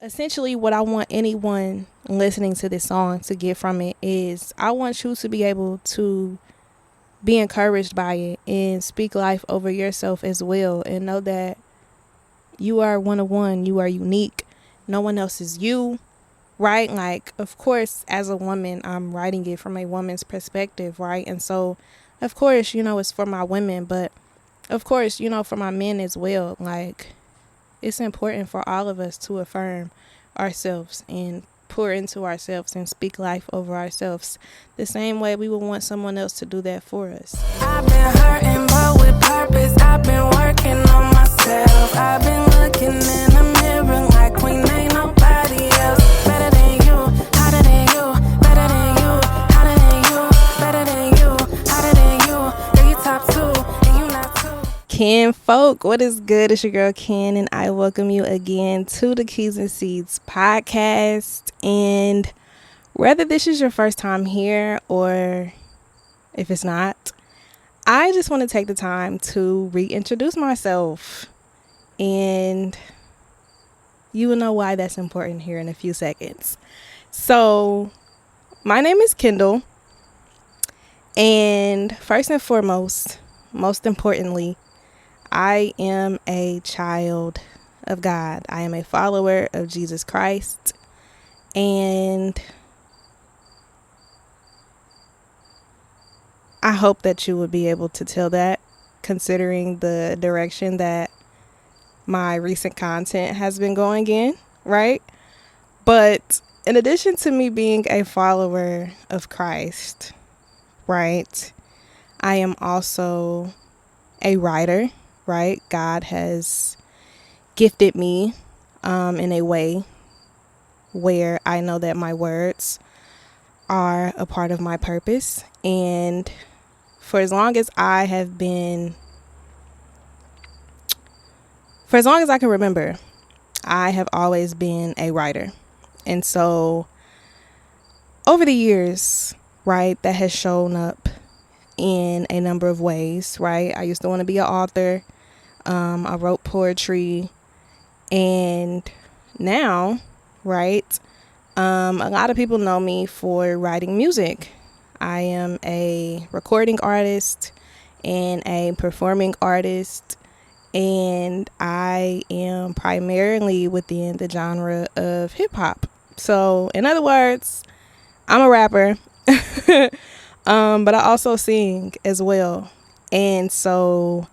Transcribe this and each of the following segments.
Essentially, what I want anyone listening to this song to get from it is I want you to be able to be encouraged by it and speak life over yourself as well, and know that you are one of one, you are unique. No one else is you, right? Like, of course, as a woman, I'm writing it from a woman's perspective, right? And so, of course, it's for my women, but of course, for my men as well. Like, it's important for all of us to affirm ourselves and pour into ourselves and speak life over ourselves the same way we would want someone else to do that for us. I've been hurting, but with purpose. I've been working on myself. I've been looking in the mirror like queen, ain't nobody else better than you, hotter than you, better than you, hotter than you, better than you, hotter than you. Girl, you top two, and you not two. Kinfolk, what is good? It's your girl Ken, and I welcome you again to the Keys and Seeds podcast. And whether this is your first time here or if it's not, I just want to take the time to reintroduce myself, and you will know why that's important here in a few seconds. So, my name is Kendall, and first and foremost, most importantly, I am a child of God. I am a follower of Jesus Christ, and I hope that you would be able to tell that, considering the direction that my recent content has been going in, right? But in addition to me being a follower of Christ, right, I am also a writer, right? God has gifted me in a way where I know that my words are a part of my purpose. And for as long as I can remember, I have always been a writer. And so over the years, right, that has shown up in a number of ways, right? I used to want to be an author. I wrote poetry, and now, right, a lot of people know me for writing music. I am a recording artist and a performing artist, and I am primarily within the genre of hip hop. So, in other words, I'm a rapper, but I also sing as well. And so,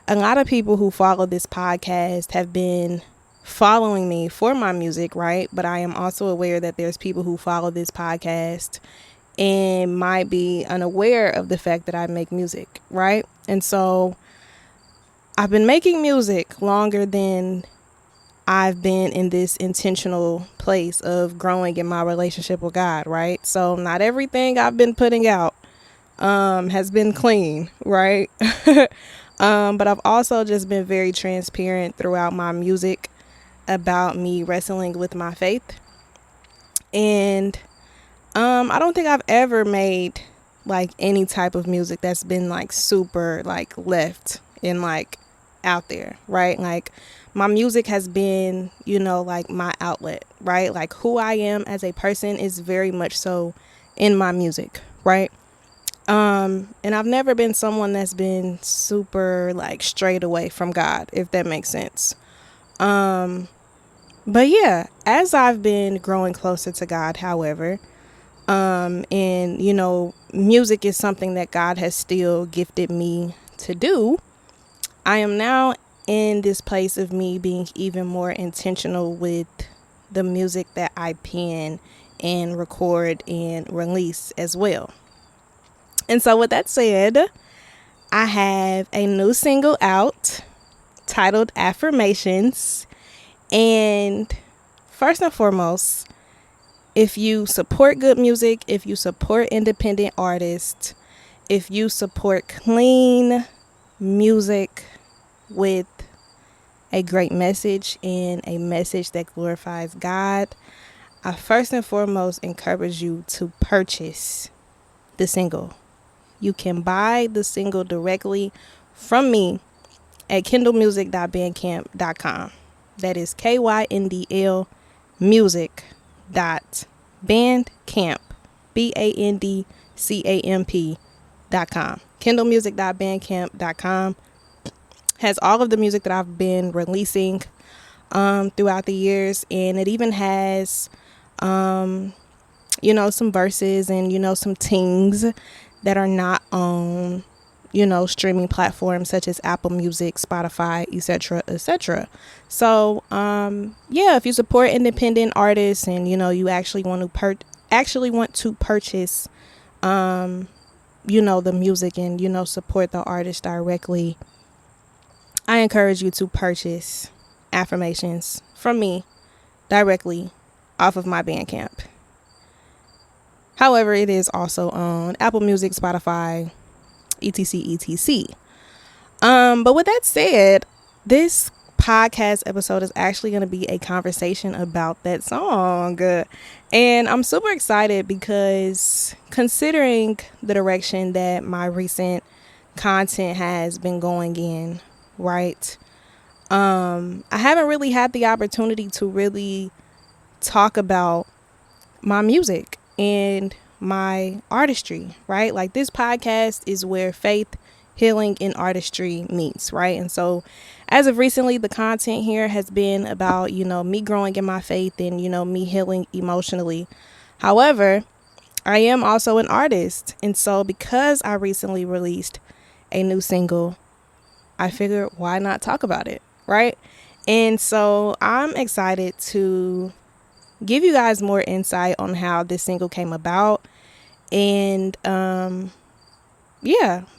a lot of people who follow this podcast have been following me for my music, right? But I am also aware that there's people who follow this podcast and might be unaware of the fact that I make music, right? And so I've been making music longer than I've been in this intentional place of growing in my relationship with God, right? So not everything I've been putting out has been clean, right? But I've also just been very transparent throughout my music about me wrestling with my faith. And I don't think I've ever made like any type of music that's been like super like left and like out there, right? Like my music has been, like my outlet, right? Like who I am as a person is very much so in my music, right? And I've never been someone that's been super like straight away from God, if that makes sense. But yeah, as I've been growing closer to God, however, and music is something that God has still gifted me to do. I am now in this place of me being even more intentional with the music that I pen and record and release as well. And so with that said, I have a new single out titled Affirmations. And first and foremost, if you support good music, if you support independent artists, if you support clean music with a great message and a message that glorifies God, I first and foremost encourage you to purchase the single. You can buy the single directly from me at kindlemusic.bandcamp.com. That is KYNDL kindlemusic.bandcamp, bandcamp.com. kindlemusic.bandcamp.com has all of the music that I've been releasing throughout the years, and it even has some verses and some things that are not on streaming platforms such as Apple Music, Spotify, etc., etc. So if you support independent artists and you actually want to purchase the music and support the artist directly, I encourage you to purchase Affirmations from me directly off of my Bandcamp. However, it is also on Apple Music, Spotify, etc. But with that said, this podcast episode is actually going to be a conversation about that song. And I'm super excited because considering the direction that my recent content has been going in, right? I haven't really had the opportunity to really talk about my music and my artistry, right? Like, this podcast is where faith, healing, and artistry meets, right? And so as of recently, the content here has been about, me growing in my faith and, me healing emotionally. However, I am also an artist. And so because I recently released a new single, I figured, why not talk about it, right? And so I'm excited to give you guys more insight on how this single came about. And but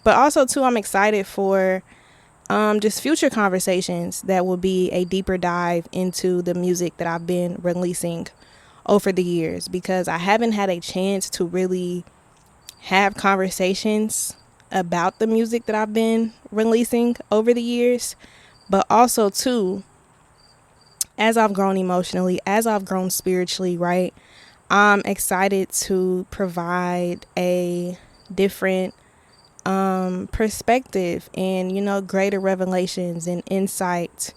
also too, I'm excited for just future conversations that will be a deeper dive into the music that I've been releasing over the years, because I haven't had a chance to really have conversations about the music that I've been releasing over the years. But also too, as I've grown emotionally, as I've grown spiritually, right, I'm excited to provide a different perspective and greater revelations and insight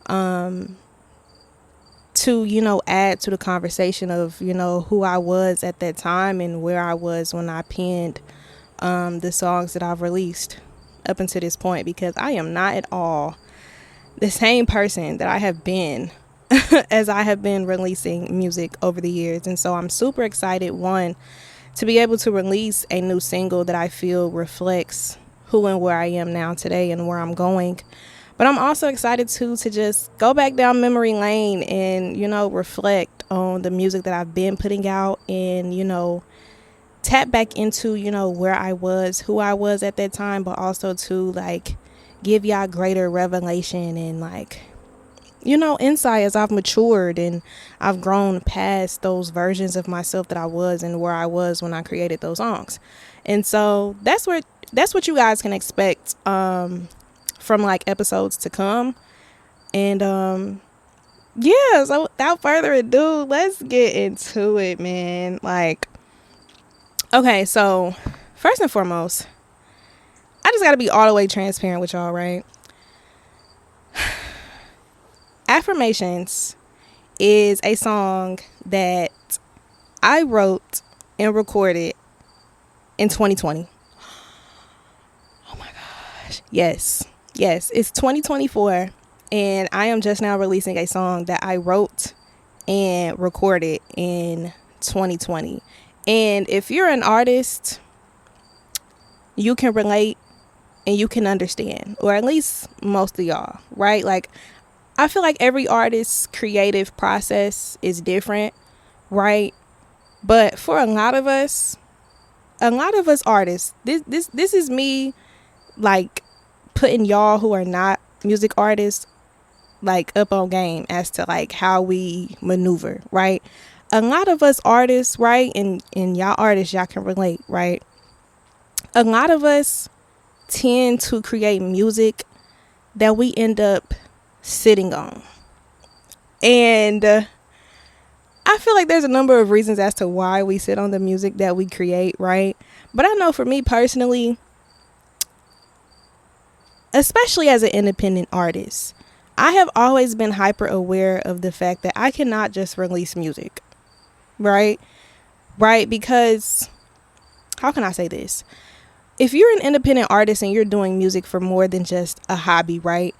to add to the conversation of who I was at that time and where I was when I penned the songs that I've released up until this point, because I am not at all the same person that I have been as I have been releasing music over the years. And so I'm super excited, one, to be able to release a new single that I feel reflects who and where I am now today and where I'm going. But I'm also excited to just go back down memory lane and reflect on the music that I've been putting out and tap back into where I was, who I was at that time, but also to give y'all greater revelation and insight as I've matured and I've grown past those versions of myself that I was and where I was when I created those songs. And so that's what you guys can expect from episodes to come. And so without further ado, let's get into it, man. Okay, so first and foremost, I just gotta be all the way transparent with y'all, right? Affirmations is a song that I wrote and recorded in 2020. Oh my gosh. Yes, it's 2024, and I am just now releasing a song that I wrote and recorded in 2020. And if you're an artist, you can relate and you can understand, or at least most of y'all, right? I feel like every artist's creative process is different, right? But for a lot of us artists, this is me putting y'all who are not music artists up on game as to how we maneuver, right? A lot of us artists, right, and y'all artists, y'all can relate, right? A lot of us tend to create music that we end up sitting on. And I feel like there's a number of reasons as to why we sit on the music that we create, right? But I know for me personally, especially as an independent artist, I have always been hyper aware of the fact that I cannot just release music, right? Right? Because, how can I say this? If you're an independent artist and you're doing music for more than just a hobby, right?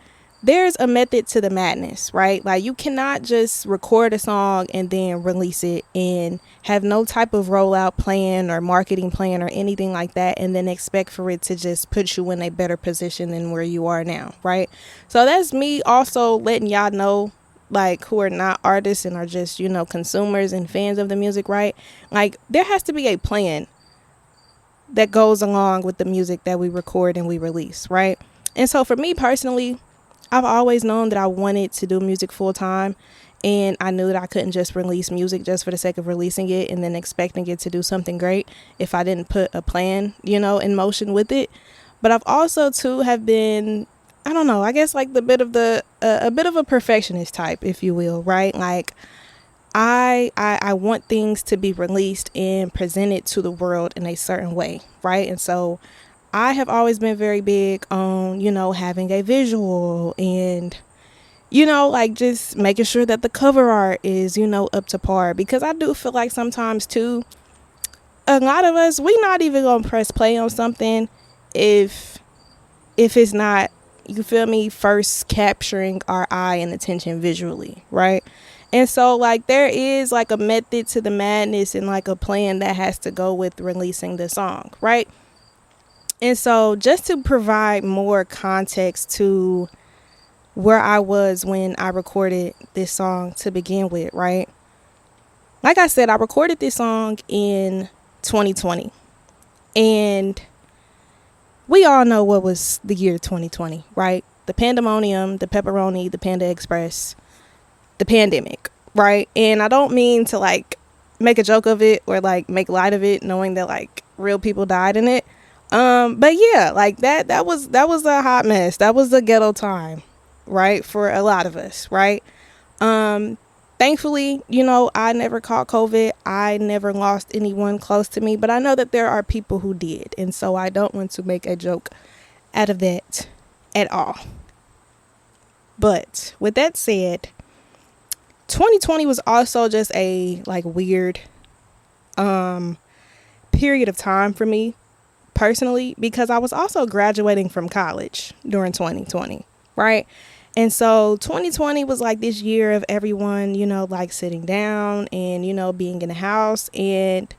There's a method to the madness, right? Like, you cannot just record a song and then release it and have no type of rollout plan or marketing plan or anything like that, and then expect for it to just put you in a better position than where you are now, right? So that's me also letting y'all know, like, who are not artists and are just, consumers and fans of the music, right? Like, there has to be a plan that goes along with the music that we record and we release, right? And so for me personally, I've always known that I wanted to do music full time, and I knew that I couldn't just release music just for the sake of releasing it and then expecting it to do something great if I didn't put a plan, in motion with it. But I've also too have been, I don't know, I guess like a bit of a perfectionist type, if you will, right? Like, I want things to be released and presented to the world in a certain way, right? And so I have always been very big on, having a visual and, like just making sure that the cover art is, up to par. Because I do feel like sometimes too, a lot of us, we not even gonna press play on something if it's not, you feel me, first capturing our eye and attention visually, right? And so like there is like a method to the madness and like a plan that has to go with releasing the song, right? And so just to provide more context to where I was when I recorded this song to begin with, right? Like I said, I recorded this song in 2020. And we all know what was the year 2020, right? The pandemonium, the pepperoni, the Panda Express, the pandemic, right? And I don't mean to like make a joke of it or like make light of it, knowing that like real people died in it. But yeah, like that was a hot mess. That was a ghetto time, right? For a lot of us, right? Thankfully, I never caught COVID. I never lost anyone close to me, but I know that there are people who did. And so I don't want to make a joke out of that at all. But with that said, 2020 was also just a like weird period of time for me personally, because I was also graduating from college during 2020, right? And so 2020 was like this year of everyone, like sitting down and, being in the house. And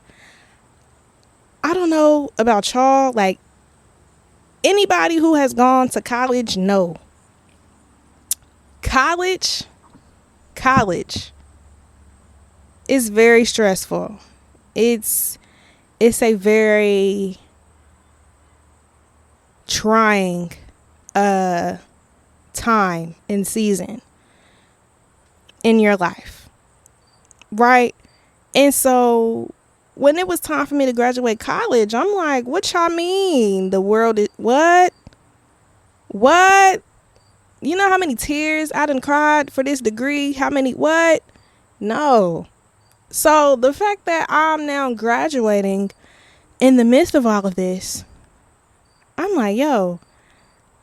I don't know about y'all, like anybody who has gone to college, know college is very stressful. It's a very trying time and season in your life, right? And so when it was time for me to graduate college, I'm like, what y'all mean the world is what you know how many tears I done cried for this degree? How many what? No. So the fact that I'm now graduating in the midst of all of this, I'm like, yo,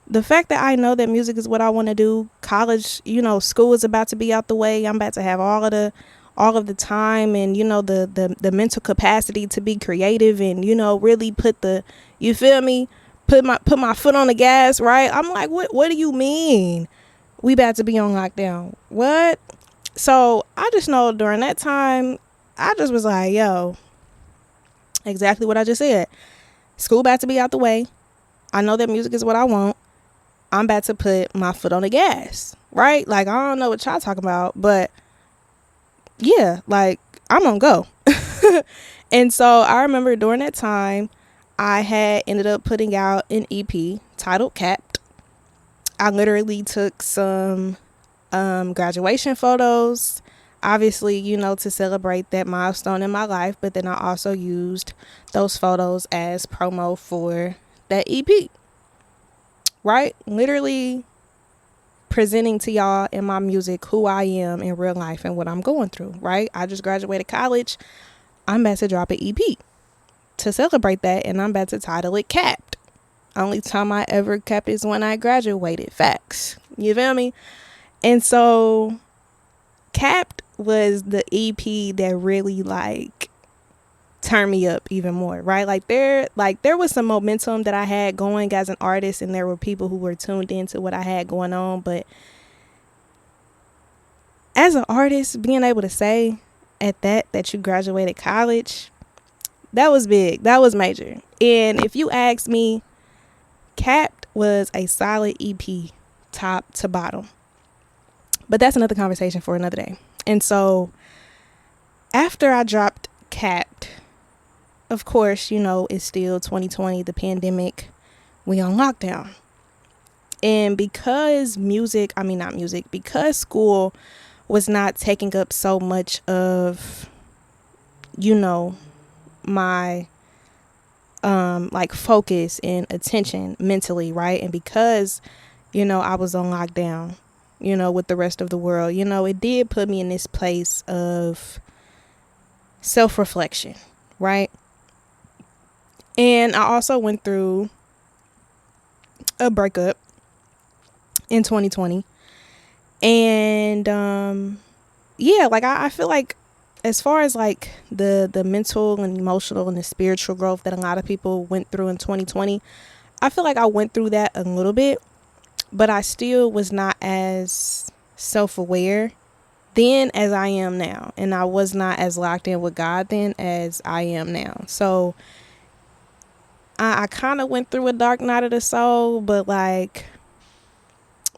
the fact that I know that music is what I want to do, college, school is about to be out the way. I'm about to have all of the time and, the mental capacity to be creative and, really put you feel me? Put my foot on the gas, right? I'm like, what do you mean we about to be on lockdown? What? So I just know during that time, I just was like, yo, exactly what I just said. School about to be out the way. I know that music is what I want. I'm about to put my foot on the gas, right? Like, I don't know what y'all talking about, but yeah, like I'm gonna go. And so I remember during that time, I had ended up putting out an EP titled Capped. I literally took some graduation photos, obviously, to celebrate that milestone in my life. But then I also used those photos as promo for that EP, right? Literally presenting to y'all in my music who I am in real life and what I'm going through, right? I just graduated college. I'm about to drop an EP to celebrate that, and I'm about to title it Capped. Only time I ever capped is when I graduated. Facts. You feel me? And so Capped was the EP that really like turned me up even more, right? There was some momentum that I had going as an artist, and there were people who were tuned into what I had going on. But as an artist, being able to say at that you graduated college, that was big. That was major. And if you ask me, Capped was a solid EP top to bottom. But that's another conversation for another day. And so after I dropped Capped, of course, it's still 2020, the pandemic, we on lockdown. And because because school was not taking up so much of, my like focus and attention mentally, right? And because, I was on lockdown, with the rest of the world, it did put me in this place of self-reflection, right? And I also went through a breakup in 2020. And I feel like as far as like the mental and emotional and the spiritual growth that a lot of people went through in 2020, I feel like I went through that a little bit, but I still was not as self-aware then as I am now. And I was not as locked in with God then as I am now. So I kind of went through a dark night of the soul, but like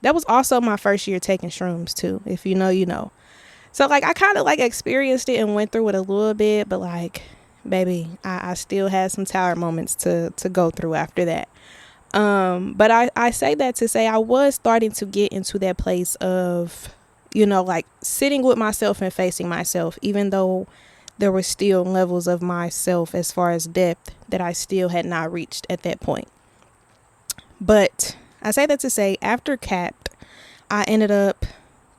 that was also my first year taking shrooms too. If you know, you know. So like I kind of like experienced it and went through it a little bit, but like, baby, I still had some tower moments to go through after that. But I say that to say I was starting to get into that place of, like sitting with myself and facing myself, even though there were still levels of myself as far as depth that I still had not reached at that point. But I say that to say after Capped, I ended up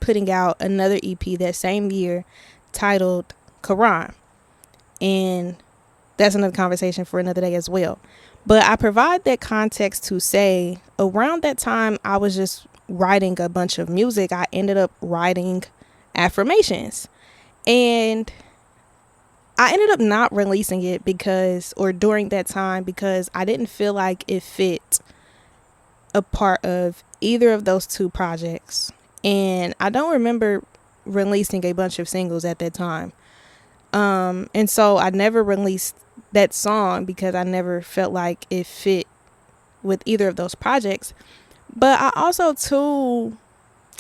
putting out another EP that same year titled Quran. And that's another conversation for another day as well. But I provide that context to say around that time I was just writing a bunch of music. I ended up writing Affirmations. And I ended up not releasing it during that time because I didn't feel like it fit a part of either of those two projects. And I don't remember releasing a bunch of singles at that time. And so I never released that song because I never felt like it fit with either of those projects. But I also too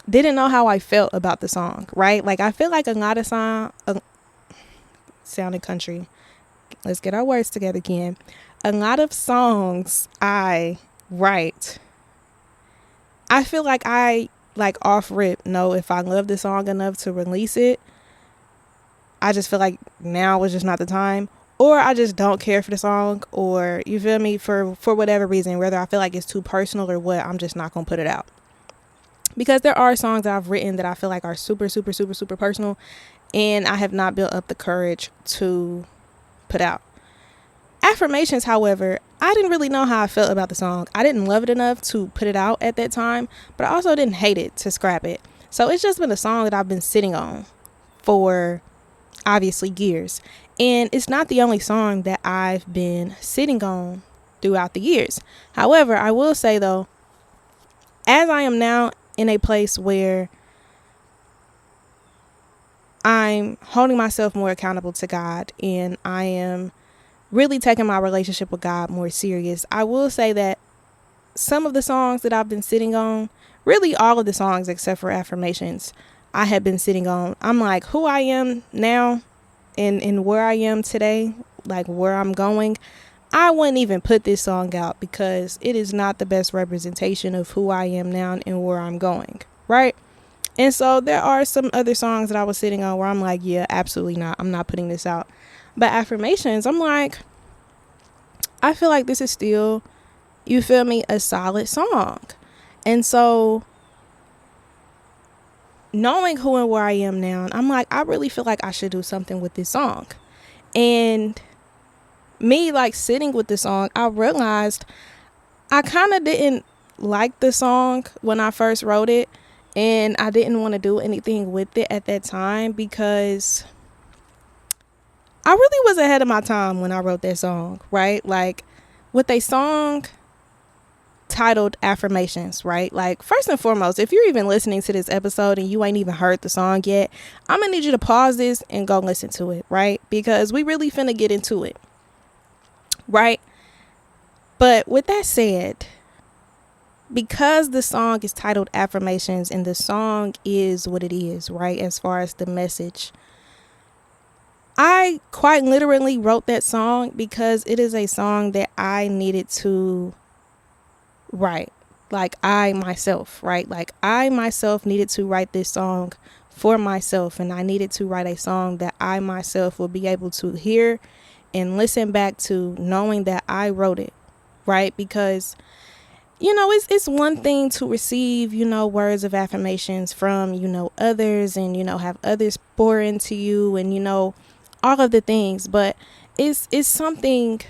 didn't know how I felt about the song, right? Like I feel like a lot of sounding country. Let's get our words together again. A lot of songs I write, I feel like I like off rip know if I love the song enough to release it. I just feel like now was just not the time, or I just don't care for the song, or you feel me, for whatever reason, whether I feel like it's too personal or what, I'm just not gonna put it out. Because there are songs that I've written that I feel like are super, super, super, super personal, and I have not built up the courage to put out. Affirmations, however, I didn't really know how I felt about the song. I didn't love it enough to put it out at that time, but I also didn't hate it to scrap it. So it's just been a song that I've been sitting on for obviously years. And it's not the only song that I've been sitting on throughout the years. However, I will say though, as I am now in a place where I'm holding myself more accountable to God and I am really taking my relationship with God more serious, I will say that some of the songs that I've been sitting on, really all of the songs except for Affirmations, I have been sitting on. I'm like, who I am now and where I am today, like where I'm going, I wouldn't even put this song out because it is not the best representation of who I am now and where I'm going, right? And so there are some other songs that I was sitting on where I'm like, yeah, absolutely not. I'm not putting this out. But Affirmations, I'm like, I feel like this is still, you feel me, a solid song. And so knowing who and where I am now, I'm like, I really feel like I should do something with this song. And me like sitting with the song, I realized I kind of didn't like the song when I first wrote it. And I didn't want to do anything with it at that time because I really was ahead of my time when I wrote that song, right? Like, with a song titled Affirmations, right? Like, first and foremost, if you're even listening to this episode and you ain't even heard the song yet, I'm gonna need you to pause this and go listen to it, right? Because we really finna get into it, right? But with that said, because the song is titled Affirmations and the song is what it is, right, as far as the message, I quite literally wrote that song because it is a song that I needed to write. Like, I myself, right? Like, I myself needed to write this song for myself, and I needed to write a song that I myself will be able to hear and listen back to, knowing that I wrote it, right? Because it's one thing to receive, words of affirmations from, others, and, have others pour into you, and, all of the things. But it's something,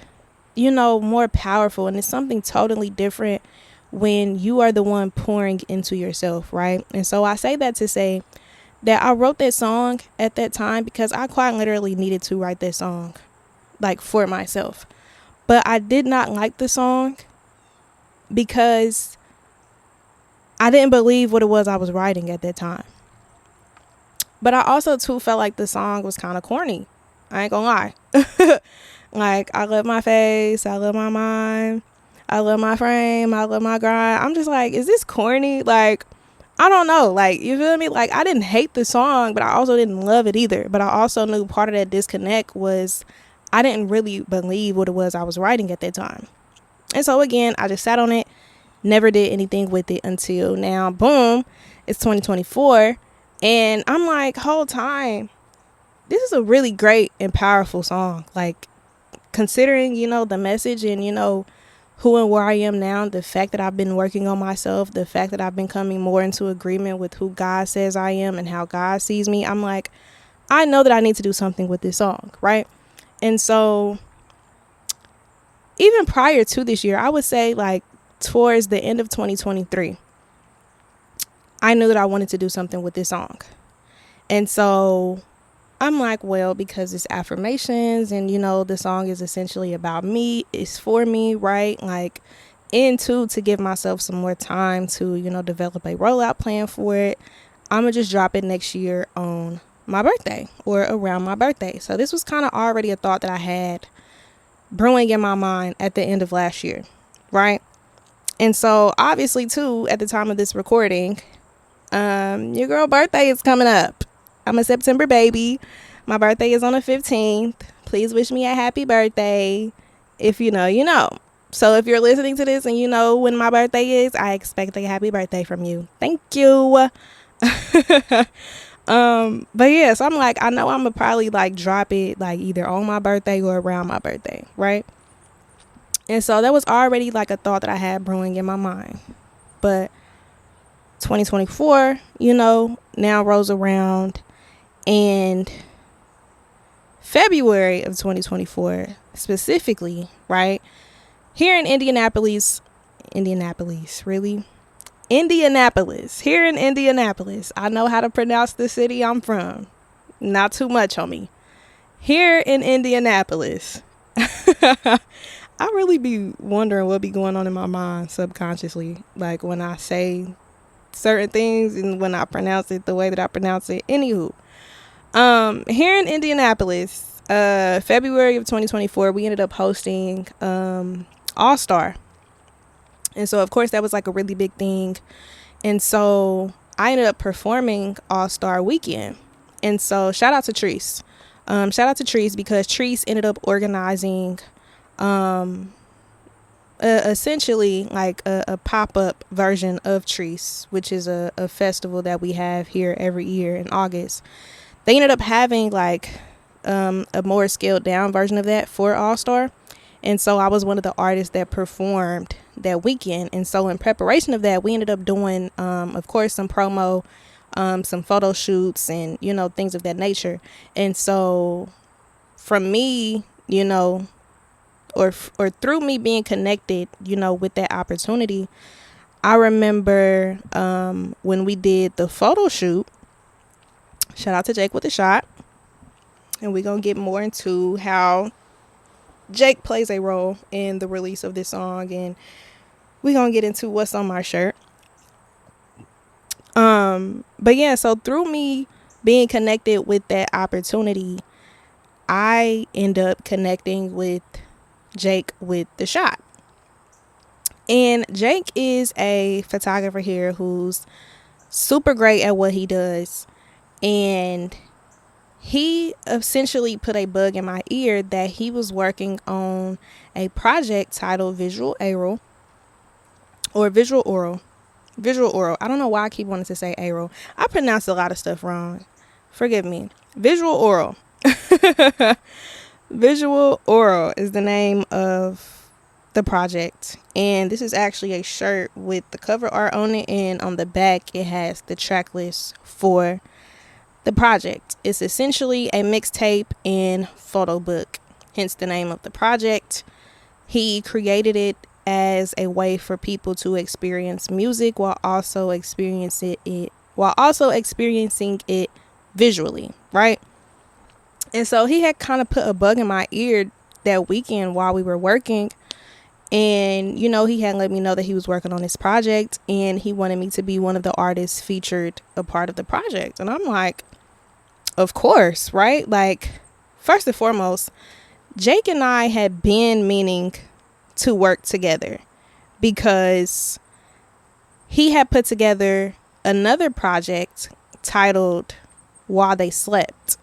more powerful, and it's something totally different when you are the one pouring into yourself, right? And so I say that to say that I wrote that song at that time because I quite literally needed to write that song, like, for myself. But I did not like the song because I didn't believe what it was I was writing at that time. But I also too felt like the song was kind of corny. I ain't gonna lie. Like, I love my face, I love my mind, I love my frame, I love my grind. I'm just like, is this corny? Like, I don't know. Like, you feel me? Like, I didn't hate the song, but I also didn't love it either. But I also knew part of that disconnect was I didn't really believe what it was I was writing at that time. And so again, I just sat on it, never did anything with it until now. Boom, it's 2024. And I'm like, whole time, this is a really great and powerful song. Like, considering, the message and, who and where I am now, the fact that I've been working on myself, the fact that I've been coming more into agreement with who God says I am and how God sees me, I'm like, I know that I need to do something with this song, right? And so even prior to this year, I would say, like, towards the end of 2023, I knew that I wanted to do something with this song. And so I'm like, well, because it's affirmations and, the song is essentially about me, it's for me, right? Like, and to give myself some more time to, develop a rollout plan for it. I'm going to just drop it next year on my birthday or around my birthday. So this was kind of already a thought that I had brewing in my mind at the end of last year, right? And so obviously too, at the time of this recording, your girl birthday is coming up. I'm a September baby. My birthday is on the 15th. Please wish me a happy birthday. If you know, you know. So if you're listening to this and you know when my birthday is, I expect a happy birthday from you. Thank you. But yeah, so I'm like, I know I'm gonna probably like drop it like either on my birthday or around my birthday, right? And so that was already like a thought that I had brewing in my mind. But 2024, now rolls around, and February of 2024 specifically, right? Here in Indianapolis, really? Here in Indianapolis. I know how to pronounce the city I'm from. Not too much on me. Here in Indianapolis. I really be wondering what be going on in my mind subconsciously. Like, when I say certain things and when I pronounce it the way that I pronounce it. Anywho. Here in Indianapolis, February of 2024, we ended up hosting All Star. And so, of course, that was like a really big thing. And so I ended up performing All Star Weekend. And so shout out to Treese. Because Treese ended up organizing essentially like a pop-up version of Treese, which is a festival that we have here every year in August. They ended up having like a more scaled down version of that for All Star. And so I was one of the artists that performed that weekend. And so in preparation of that, we ended up doing, of course, some promo, some photo shoots and, things of that nature. And so from me, or through me being connected, with that opportunity, I remember when we did the photo shoot. Shout out to Jake with the shot. And we're going to get more into how Jake plays a role in the release of this song. And we're going to get into what's on my shirt. But yeah, so through me being connected with that opportunity, I end up connecting with Jake with the shot. And Jake is a photographer here who's super great at what he does. And he essentially put a bug in my ear that he was working on a project titled Visual Aural or Visual Aural. Visual Aural. I don't know why I keep wanting to say Aural. I pronounce a lot of stuff wrong. Forgive me. Visual Aural. Visual Aural is the name of the project. And this is actually a shirt with the cover art on it. And on the back, it has the track list for the project. It's essentially a mixtape and photo book. Hence the name of the project. He created it as a way for people to experience music while also experiencing it visually, right? And so he had kind of put a bug in my ear that weekend while we were working. And, you know, he had let me know that he was working on this project and he wanted me to be one of the artists featured a part of the project. And I'm like, of course, right? Like, first and foremost, Jake and I had been meaning to work together because he had put together another project titled While They Slept.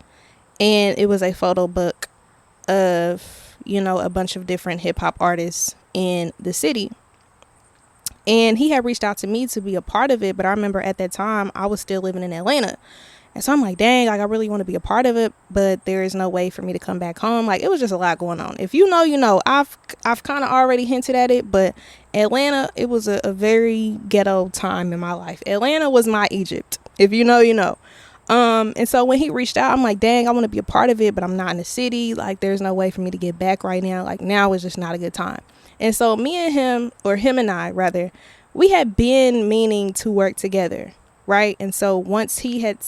And it was a photo book of, you know, a bunch of different hip hop artists in the city. And he had reached out to me to be a part of it. But I remember at that time I was still living in Atlanta. And so I'm like, dang, like I really want to be a part of it, but there is no way for me to come back home. Like, it was just a lot going on. If you know, you know. I've kind of already hinted at it, but Atlanta, it was a very ghetto time in my life. Atlanta was my Egypt. If you know, you know. And so when he reached out, I'm like, dang, I want to be a part of it, but I'm not in the city. Like, there's no way for me to get back right now. Like, now is just not a good time. And so me and him, or him and I rather, we had been meaning to work together. Right. And so once he had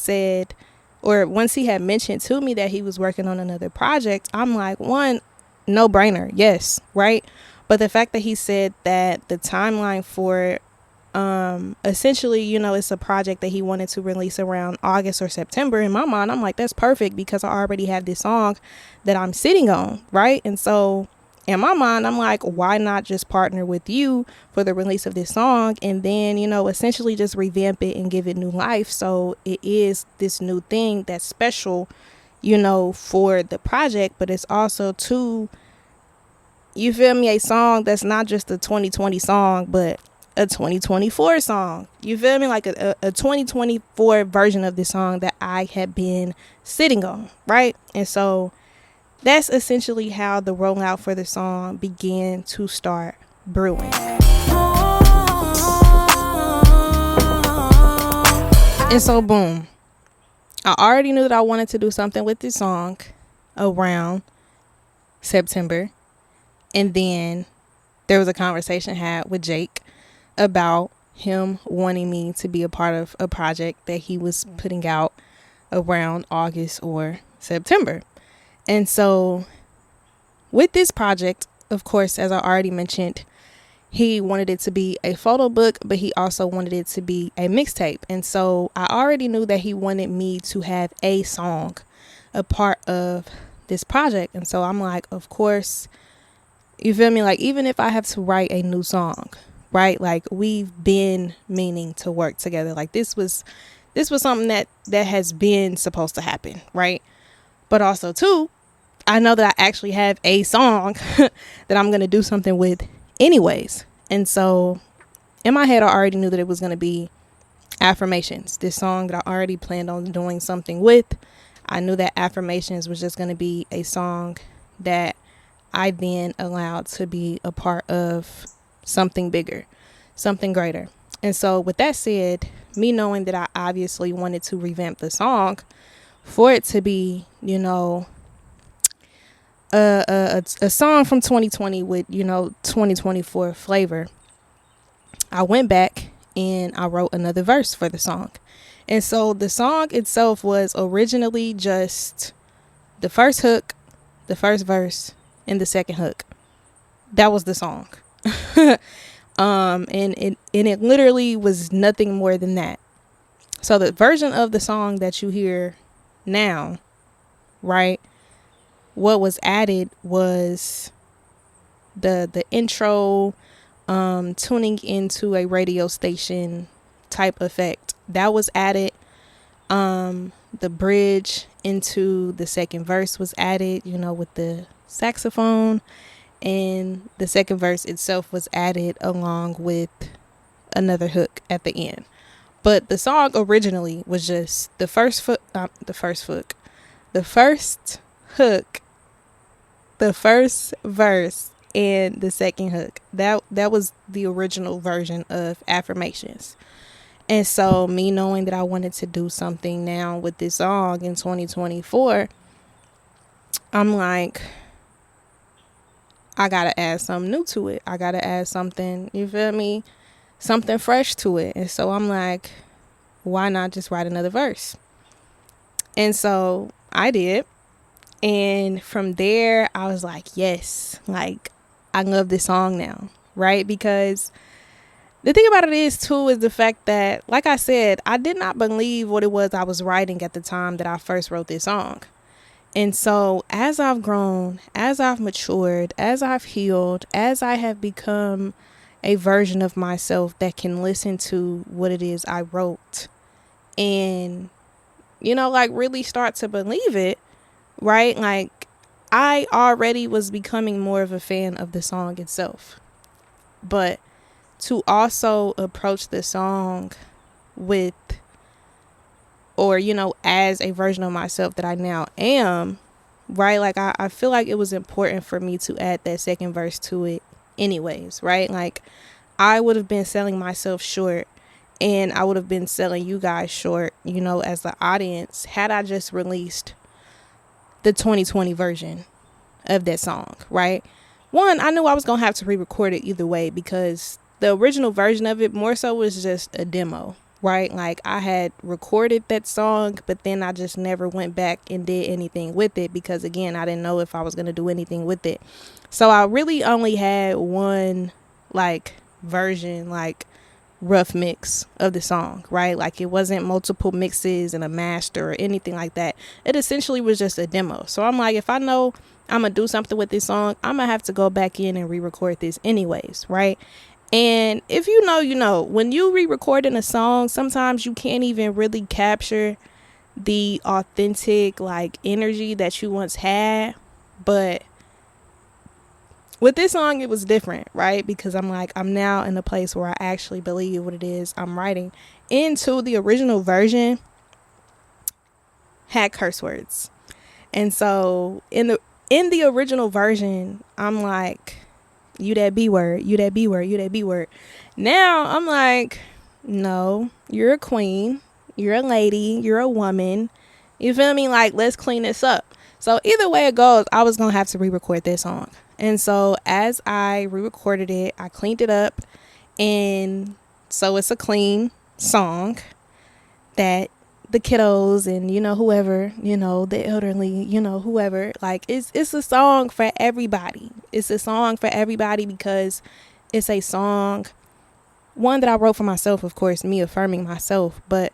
mentioned to me that he was working on another project, I'm like, one, no brainer. Yes. Right. But the fact that he said that the timeline for essentially, you know, it's a project that he wanted to release around August or September. In my mind, I'm like, that's perfect because I already have this song that I'm sitting on. Right. And so in my mind, I'm like, why not just partner with you for the release of this song and then, you know, essentially just revamp it and give it new life. So it is this new thing that's special, you know, for the project, but it's also too, you feel me, a song that's not just a 2020 song, but a 2024 song. You feel me? Like a 2024 version of this song that I had been sitting on. Right. And so that's essentially how the rollout for the song began to start brewing. And so, boom. I already knew that I wanted to do something with this song around September. And then there was a conversation had with Jake about him wanting me to be a part of a project that he was putting out around August or September. And so with this project, of course, as I already mentioned, he wanted it to be a photo book, but he also wanted it to be a mixtape. And so I already knew that he wanted me to have a song a part of this project. And so I'm like, of course, you feel me? Like, even if I have to write a new song, right? Like, we've been meaning to work together. Like, this was something that has been supposed to happen, right? But also, too, I know that I actually have a song that I'm going to do something with anyways. And so in my head, I already knew that it was going to be Affirmations, this song that I already planned on doing something with. I knew that Affirmations was just going to be a song that I then allowed to be a part of something bigger, something greater. And so with that said, me knowing that I obviously wanted to revamp the song for it to be, you know, a song from 2020 with, you know, 2024 flavor, I went back and I wrote another verse for the song. And so the song itself was originally just the first hook, the first verse, and the second hook. That was the song. And it literally was nothing more than that. So the version of the song that you hear now, right? What was added was the intro, tuning into a radio station type effect. That was added. The bridge into the second verse was added, with the saxophone, and the second verse itself was added along with another hook at the end. But the song originally was just the first hook, the first verse, and the second hook. That was the original version of Affirmations. And so me knowing that I wanted to do something now with this song in 2024, I'm like, I gotta add something new to it. I gotta add something, you feel me? Something fresh to it. And so I'm like, why not just write another verse? And so I did. And from there, I was like, yes, like, I love this song now, right? Because the thing about it is, too, is the fact that, like I said, I did not believe what it was I was writing at the time that I first wrote this song. And so as I've grown, as I've matured, as I've healed, as I have become a version of myself that can listen to what it is I wrote and, like really start to believe it, right? Like I already was becoming more of a fan of the song itself. But to also approach the song with, or, as a version of myself that I now am, right? Like, I feel like it was important for me to add that second verse to it anyways, right? Like, I would have been selling myself short, and I would have been selling you guys short, as the audience, had I just released the 2020 version of that song, right? One, I knew I was going to have to re-record it either way, because the original version of it more so was just a demo, right? Like I had recorded that song, but then I just never went back and did anything with it because, again, I didn't know if I was going to do anything with it. So I really only had one version, rough mix of the song, right? Like it wasn't multiple mixes and a master or anything like that. It essentially was just a demo. So I'm like, if I know I'm going to do something with this song, I'm going to have to go back in and re-record this anyways, right? And if when you re-recording a song, sometimes you can't even really capture the authentic energy that you once had. But with this song, it was different, right? Because I'm now in a place where I actually believe what it is I'm writing. Into the original version had curse words. And so in the original version, I'm like, you that B word, you that B word, you that B word. Now I'm like, no, you're a queen, you're a lady, you're a woman. You feel me? Like, let's clean this up. So either way it goes, I was going to have to re-record this song. And so as I re-recorded it, I cleaned it up. And so it's a clean song that the kiddos and, whoever, the elderly, whoever, it's a song for everybody. It's a song for everybody because it's a song, one that I wrote for myself, of course, me affirming myself. But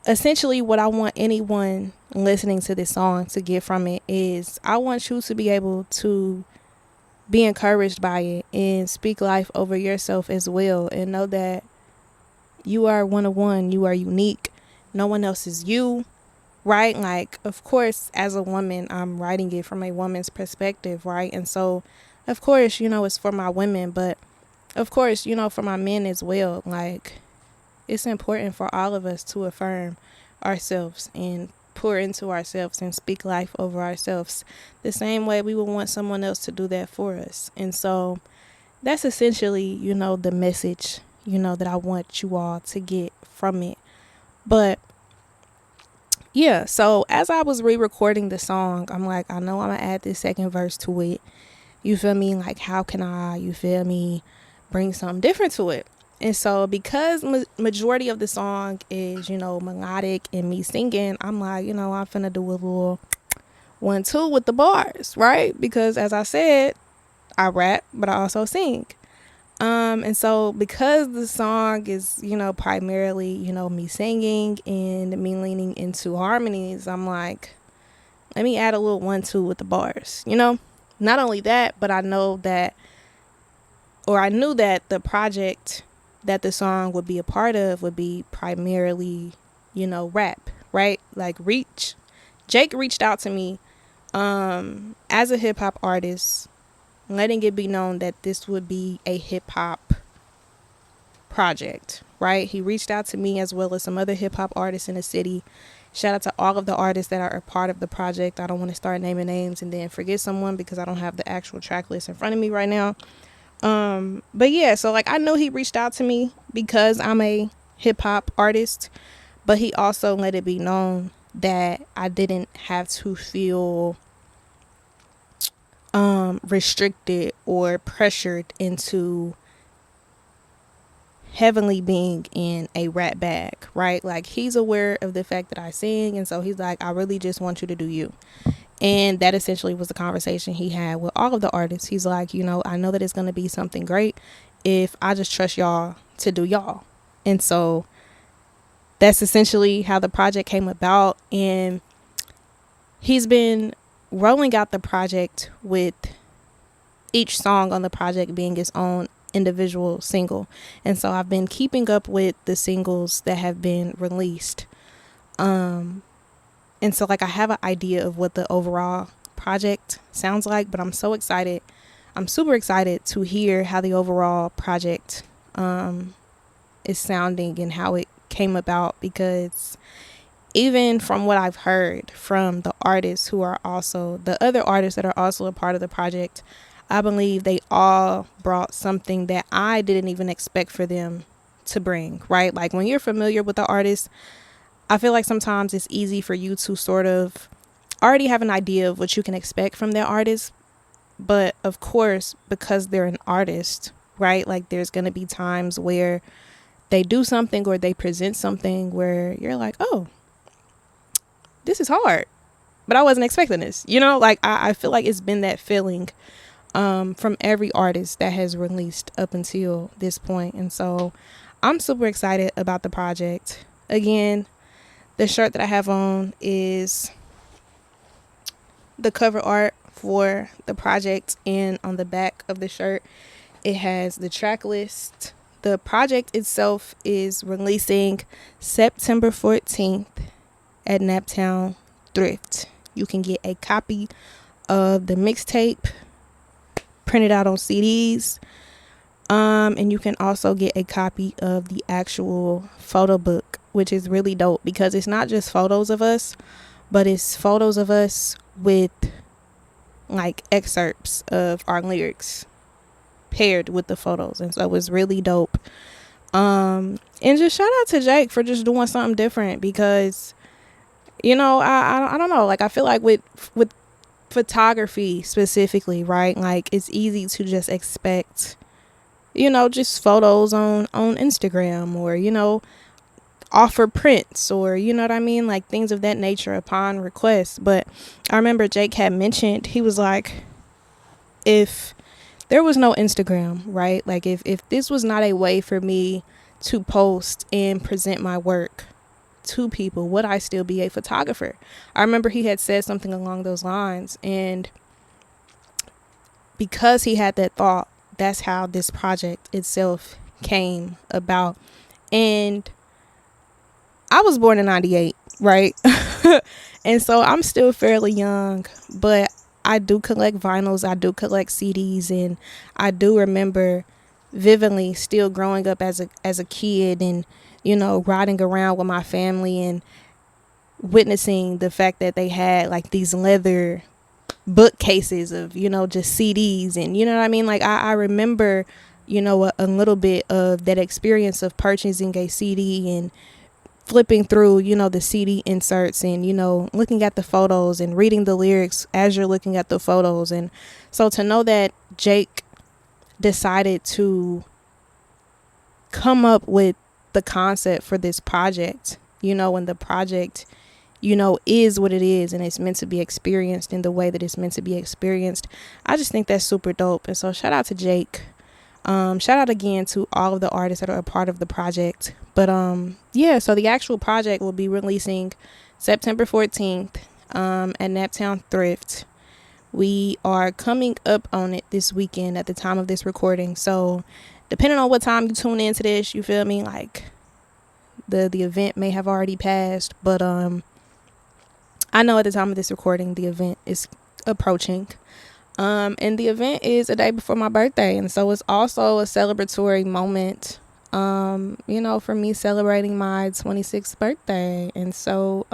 essentially what I want anyone listening to this song to get from it is I want you to be able to be encouraged by it and speak life over yourself as well. And know that you are one of one. You are unique. No one else is you, right? Like, of course, as a woman, I'm writing it from a woman's perspective, right? And so, of course, it's for my women, but of course, for my men as well. Like, it's important for all of us to affirm ourselves and pour into ourselves and speak life over ourselves the same way we would want someone else to do that for us. And so that's essentially, the message, that I want you all to get from it. But yeah, so as I was re-recording the song, I'm like, I know I'm gonna add this second verse to it. You feel me? Like, how can I, you feel me, bring something different to it? And so because majority of the song is, melodic and me singing, I'm like, I'm finna do a little 1-2 with the bars, right? Because as I said, I rap, but I also sing. And so because the song is, primarily, me singing and me leaning into harmonies, I'm like, let me add a little 1-2 with the bars, Not only that, but I knew that the project that the song would be a part of would be primarily, rap, right? Like Jake reached out to me as a hip hop artist, letting it be known that this would be a hip hop project, right? He reached out to me as well as some other hip hop artists in the city. Shout out to all of the artists that are a part of the project. I don't want to start naming names and then forget someone because I don't have the actual track list in front of me right now. But yeah, so like I know he reached out to me because I'm a hip hop artist, but he also let it be known that I didn't have to feel restricted or pressured into heavily being in a rap bag, right? Like he's aware of the fact that I sing, and so he's like, I really just want you to do you. And that essentially was the conversation he had with all of the artists. He's like, I know that it's going to be something great if I just trust y'all to do y'all. And so that's essentially how the project came about. And he's been rolling out the project with each song on the project being its own individual single. And so I've been keeping up with the singles that have been released. And so like I have an idea of what the overall project sounds like, but I'm so excited. I'm super excited to hear how the overall project is sounding and how it came about, because even from what I've heard from the artists who are also the other artists that are also a part of the project, I believe they all brought something that I didn't even expect for them to bring, right? Like when you're familiar with the artist, I feel like sometimes it's easy for you to sort of already have an idea of what you can expect from that artist. But of course, because they're an artist, right? Like there's going to be times where they do something or they present something where you're like, oh, this is hard, but I wasn't expecting this. Like I feel like it's been that feeling from every artist that has released up until this point. And so I'm super excited about the project. Again, the shirt that I have on is the cover art for the project, and on the back of the shirt it has the track list. The project itself is releasing September 14th at Naptown Thrift. You can get a copy of the mixtape printed out on CDs, and you can also get a copy of the actual photo book, which is really dope because it's not just photos of us, but it's photos of us with like excerpts of our lyrics paired with the photos. And so it's really dope. And just shout out to Jake for just doing something different, because I don't know, like I feel like with photography specifically, right, like it's easy to just expect just photos on Instagram, or offer prints, or what I mean, like things of that nature upon request. But I remember Jake had mentioned, he was like, if there was no Instagram, right, like if this was not a way for me to post and present my work to people, would I still be a photographer? I remember he had said something along those lines, and because he had that thought, that's how this project itself came about. And I was born in 98, right? And so I'm still fairly young, but I do collect vinyls, I do collect CDs, and I do remember vividly still growing up as a kid, and riding around with my family and witnessing the fact that they had like these leather bookcases of just CDs, and what I mean, like I remember a little bit of that experience of purchasing a CD and flipping through the CD inserts, and looking at the photos and reading the lyrics as you're looking at the photos. And so to know that Jake decided to come up with the concept for this project, and the project, is what it is and it's meant to be experienced in the way that it's meant to be experienced. I just think that's super dope. And so shout out to Jake. Shout out again to all of the artists that are a part of the project. But yeah, so the actual project will be releasing September 14th at Naptown Thrift. We are coming up on it this weekend at the time of this recording. So depending on what time you tune into this, you feel me, like the event may have already passed, but I know at the time of this recording the event is approaching. And the event is a day before my birthday, and so it's also a celebratory moment, for me celebrating my 26th birthday. And so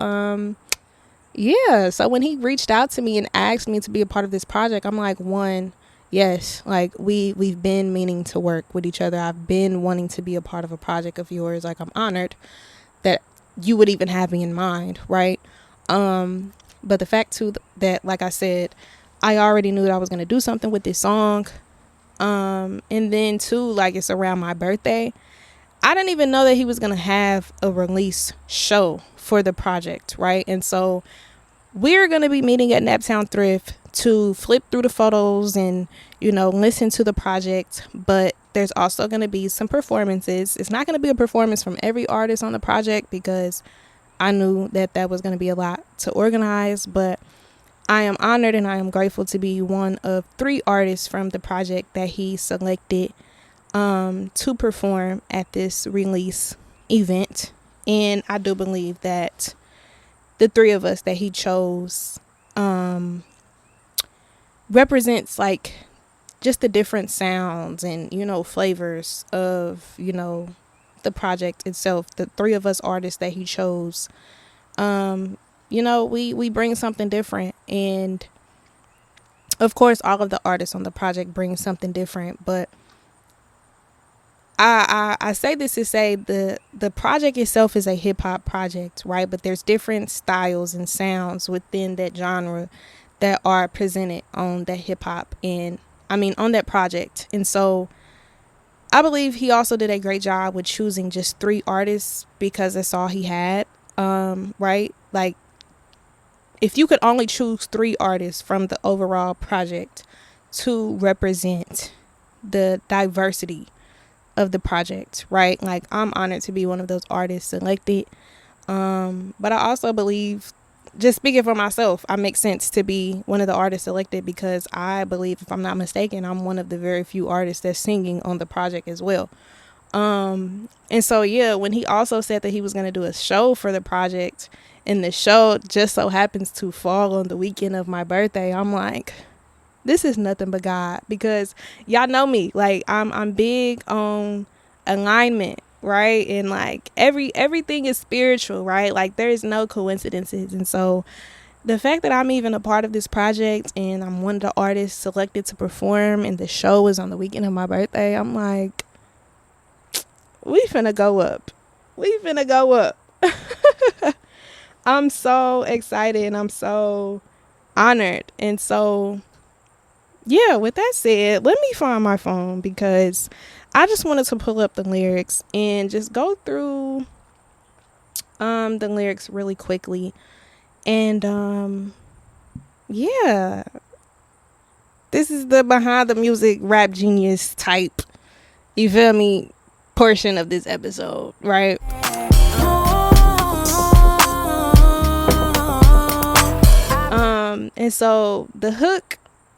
yeah, so when he reached out to me and asked me to be a part of this project, I'm like, one, yes, like we've been meaning to work with each other. I've been wanting to be a part of a project of yours. Like, I'm honored that you would even have me in mind, right? But the fact too that, like I said, I already knew that I was going to do something with this song. And then too, like, it's around my birthday. I didn't even know that he was going to have a release show for the project, right? And so we're going to be meeting at Naptown Thrift to flip through the photos and, listen to the project. But there's also going to be some performances. It's not going to be a performance from every artist on the project because I knew that was going to be a lot to organize, but I am honored and I am grateful to be one of 3 artists from the project that he selected to perform at this release event. And I do believe that the 3 of us that he chose represents, like, just the different sounds and, flavors of, the project itself. The 3 of us artists that he chose, we bring something different. And of course, all of the artists on the project bring something different. But I say this to say the project itself is a hip hop project, right? But there's different styles and sounds within that genre that are presented on that hip hop on that project. And so I believe he also did a great job with choosing just 3 artists because that's all he had. Right? Like, if you could only choose 3 artists from the overall project to represent the diversity of the project, right? Like, I'm honored to be one of those artists selected. But I also believe, just speaking for myself, I make sense to be one of the artists selected because I believe, if I'm not mistaken, I'm one of the very few artists that's singing on the project as well. And so, yeah, when he also said that he was going to do a show for the project, and the show just so happens to fall on the weekend of my birthday, I'm like, this is nothing but God, because y'all know me, like, I'm big on alignment, right? And like everything is spiritual, right? Like, there is no coincidences. And so the fact that I'm even a part of this project and I'm one of the artists selected to perform and the show is on the weekend of my birthday, I'm like, we finna go up. I'm so excited and I'm so honored. And so, yeah, with that said, let me find my phone because I just wanted to pull up the lyrics and just go through the lyrics really quickly. And yeah, this is the behind the music rap genius type, you feel me, portion of this episode, right? And so the hook,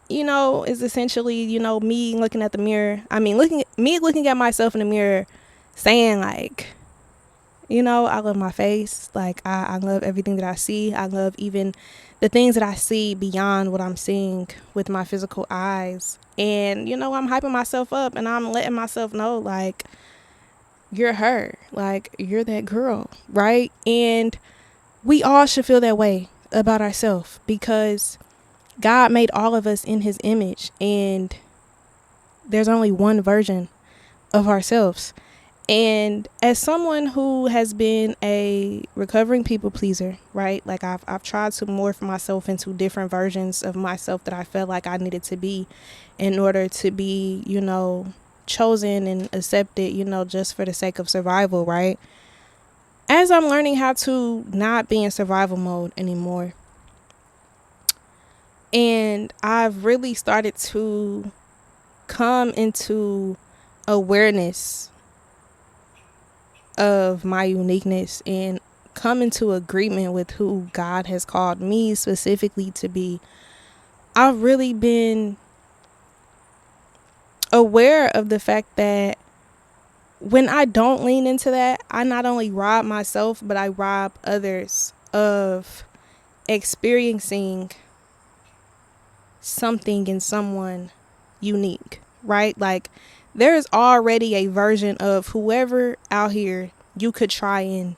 is essentially, me looking at the mirror. Looking at myself in the mirror saying, like, I love my face. Like, I love everything that I see. I love even the things that I see beyond what I'm seeing with my physical eyes. And, I'm hyping myself up and I'm letting myself know, like, you're her. Like, you're that girl, right? And we all should feel that way about ourselves because God made all of us in his image, and there's only one version of ourselves. And as someone who has been a recovering people pleaser, right? Like, I've tried to morph myself into different versions of myself that I felt like I needed to be in order to be, chosen and accepted, just for the sake of survival, right? As I'm learning how to not be in survival mode anymore, and I've really started to come into awareness of my uniqueness and come into agreement with who God has called me specifically to be, I've really been aware of the fact that when I don't lean into that, I not only rob myself, but I rob others of experiencing something in someone unique, right? Like, there is already a version of whoever out here you could try and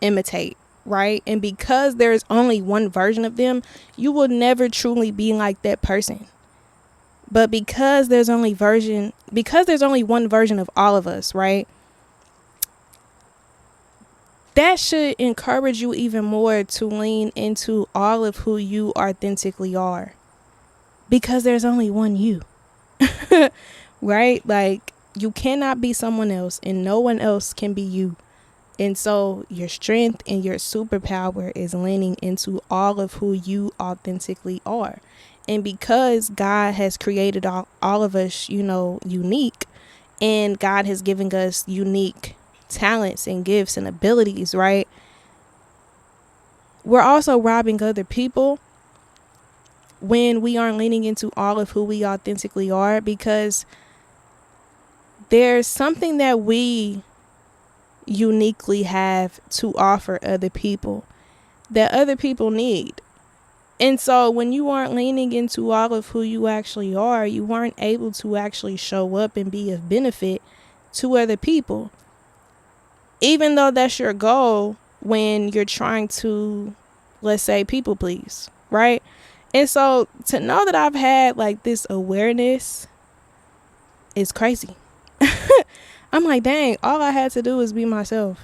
imitate, right? And because there's only one version of them, you will never truly be like that person. But because there's only one version of all of us, right? That should encourage you even more to lean into all of who you authentically are. Because there's only one you. Right? Like, you cannot be someone else and no one else can be you. And so your strength and your superpower is leaning into all of who you authentically are. And because God has created all of us, unique, and God has given us unique talents and gifts and abilities, right? We're also robbing other people when we aren't leaning into all of who we authentically are, because there's something that we uniquely have to offer other people that other people need. And so when you aren't leaning into all of who you actually are, you aren't able to actually show up and be of benefit to other people. Even though that's your goal when you're trying to, let's say, people please, right? And so to know that I've had like this awareness is crazy. I'm like, dang, all I had to do was be myself.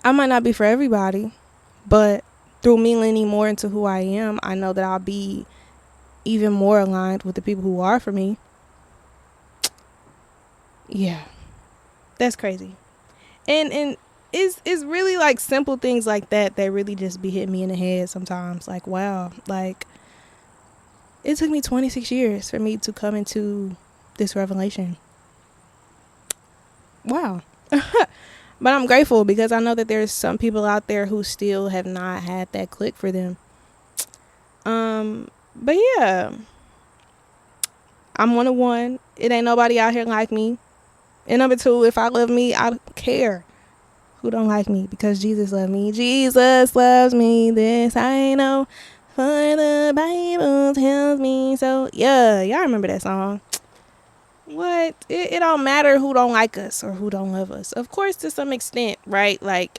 I might not be for everybody, but through me leaning more into who I am, I know that I'll be even more aligned with the people who are for me. Yeah, that's crazy. And it's really like simple things like that really just be hitting me in the head sometimes. Like, wow, like it took me 26 years for me to come into this revelation. Wow. But I'm grateful because I know that there's some people out there who still have not had that click for them. But yeah, I'm 101. It ain't nobody out here like me. And number 2, if I love me, I don't care who don't like me, because Jesus loved me. Jesus loves me. This I know, for the Bible tells me so. Yeah, y'all remember that song? What? It don't matter who don't like us or who don't love us. Of course, to some extent, right? Like,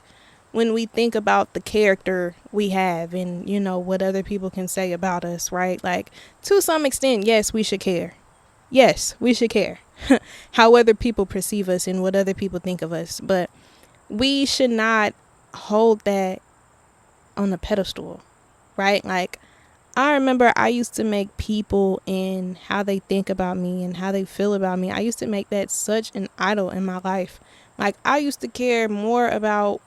when we think about the character we have and, what other people can say about us, right? Like, to some extent, yes, we should care. Yes, we should care how other people perceive us and what other people think of us. But we should not hold that on a pedestal, right? Like, I remember I used to make people and how they think about me and how they feel about me, I used to make that such an idol in my life. Like, I used to care more about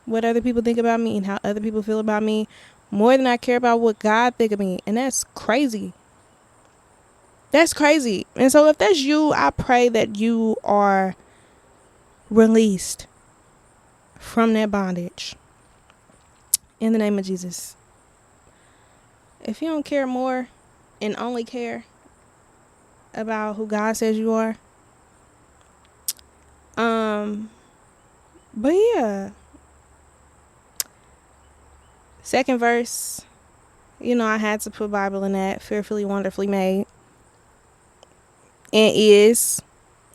what other people think about me and how other people feel about me more than I care about what God think of me. And that's crazy. That's crazy. And so if that's you, I pray that you are released from that bondage in the name of Jesus. If you don't care more and only care about who God says you are, but yeah, second verse, I had to put Bible in that. Fearfully, wonderfully made, and is,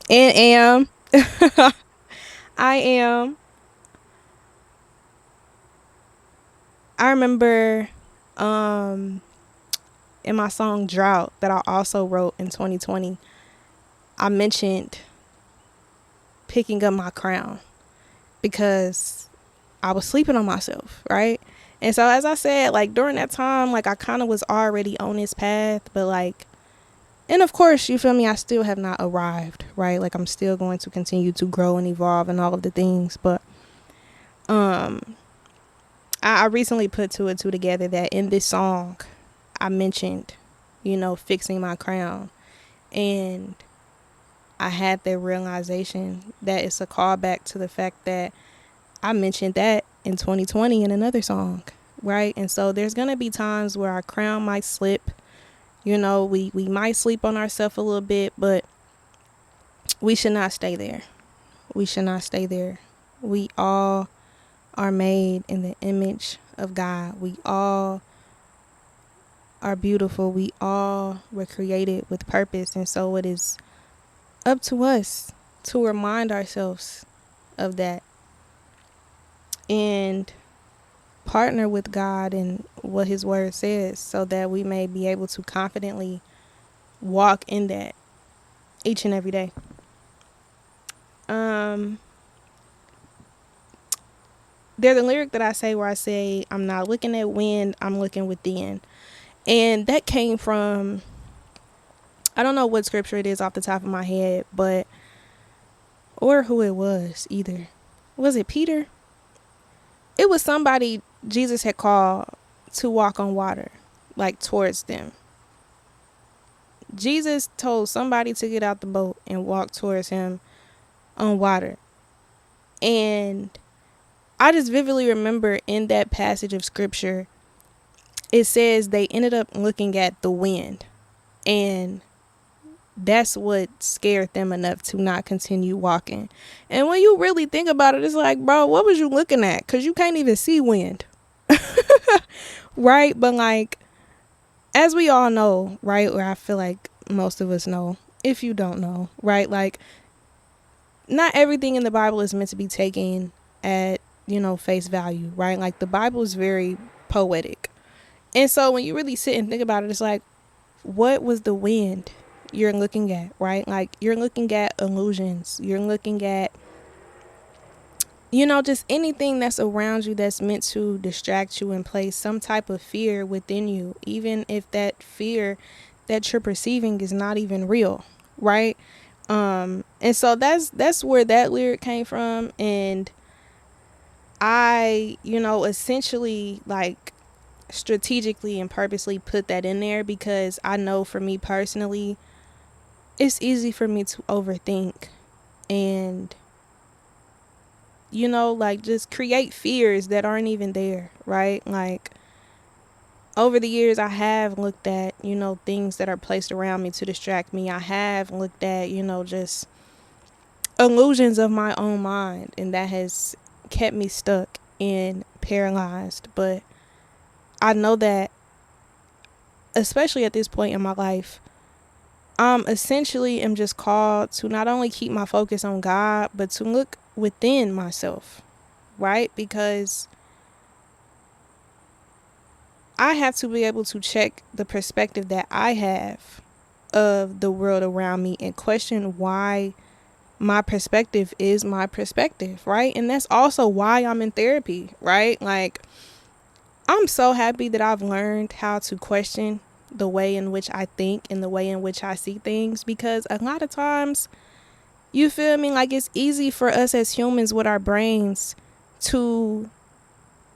and am, I am. I remember, in my song Drought that I also wrote in 2020, I mentioned picking up my crown because I was sleeping on myself, right? And so, as I said, like, during that time, like, I kind of was already on this path, but like, And of course, you feel me, I still have not arrived, right? Like, I'm still going to continue to grow and evolve and all of the things. But I recently put two and two together that in this song I mentioned, fixing my crown. And I had that realization that it's a callback to the fact that I mentioned that in 2020 in another song, right? And so there's going to be times where our crown might slip. We might sleep on ourselves a little bit, but we should not stay there. We should not stay there. We all are made in the image of God. We all are beautiful. We all were created with purpose. And so it is up to us to remind ourselves of that and partner with God and what his word says so that we may be able to confidently walk in that each and every day. There's a lyric that I say where I say, I'm not looking at wind, I'm looking within. And that came from, I don't know what scripture it is off the top of my head, or who it was either. Was it Peter? It was somebody Jesus had called to walk on water, like towards them. Jesus told somebody to get out the boat and walk towards him on water. And I just vividly remember in that passage of scripture, it says they ended up looking at the wind. And that's what scared them enough to not continue walking. And when you really think about it, it's like, bro, what was you looking at? Because you can't even see wind. Right? But like, as we all know, right? Or I feel like most of us know, if you don't know, right? Like, not everything in the Bible is meant to be taken at, face value, right? Like, the Bible is very poetic. And so when you really sit and think about it, it's like, what was the wind you're looking at, right? Like, you're looking at illusions. You're looking at, just anything that's around you that's meant to distract you and place some type of fear within you, even if that fear that you're perceiving is not even real, right? And so that's where that lyric came from. And I, essentially, like, strategically and purposely put that in there because I know for me personally, it's easy for me to overthink and, like, just create fears that aren't even there, right? Like, over the years, I have looked at, things that are placed around me to distract me. I have looked at, just illusions of my own mind, and that has kept me stuck and paralyzed. But I know that, especially at this point in my life, essentially am just called to not only keep my focus on God, but to look within myself, right? Because I have to be able to check the perspective that I have of the world around me and question why my perspective is my perspective, right? And that's also why I'm in therapy, right? Like, I'm so happy that I've learned how to question the way in which I think and the way in which I see things, because a lot of times, you feel me, like, it's easy for us as humans with our brains to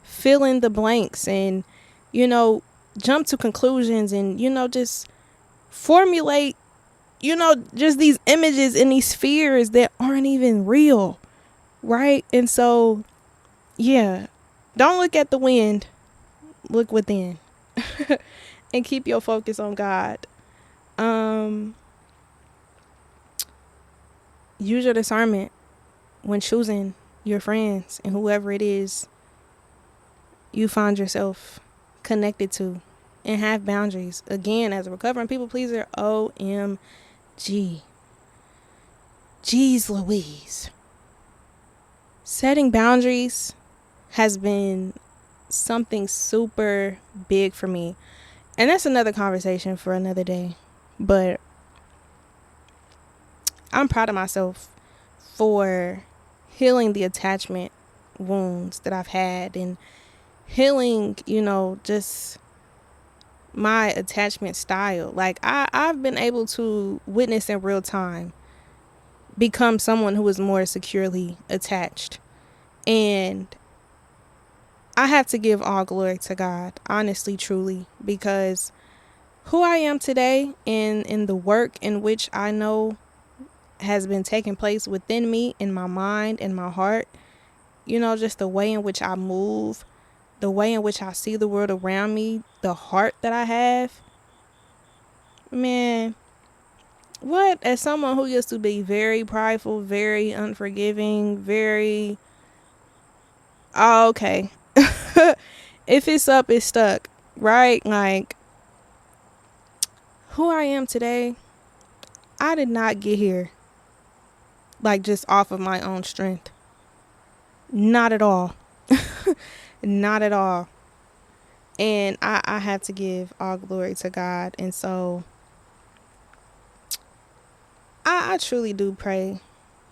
fill in the blanks and, jump to conclusions and, just formulate, just these images and these fears that aren't even real, right? And so, yeah, don't look at the wind, look within. And keep your focus on God. Use your discernment when choosing your friends and whoever it is you find yourself connected to, and have boundaries. Again, as a recovering people pleaser, OMG. Jeez Louise. Setting boundaries has been something super big for me. And that's another conversation for another day. But I'm proud of myself for healing the attachment wounds that I've had and healing, just my attachment style. Like I've been able to witness in real time become someone who is more securely attached. And I have to give all glory to God, honestly, truly, because who I am today and in the work in which I know has been taking place within me, in my mind, in my heart, just the way in which I move, the way in which I see the world around me, the heart that I have, man, what, as someone who used to be very prideful, very unforgiving, very, oh, okay. If it's up, it's stuck, right? Like, who I am today, I did not get here like just off of my own strength. Not at all. Not at all. And I have to give all glory to God. And so I truly do pray,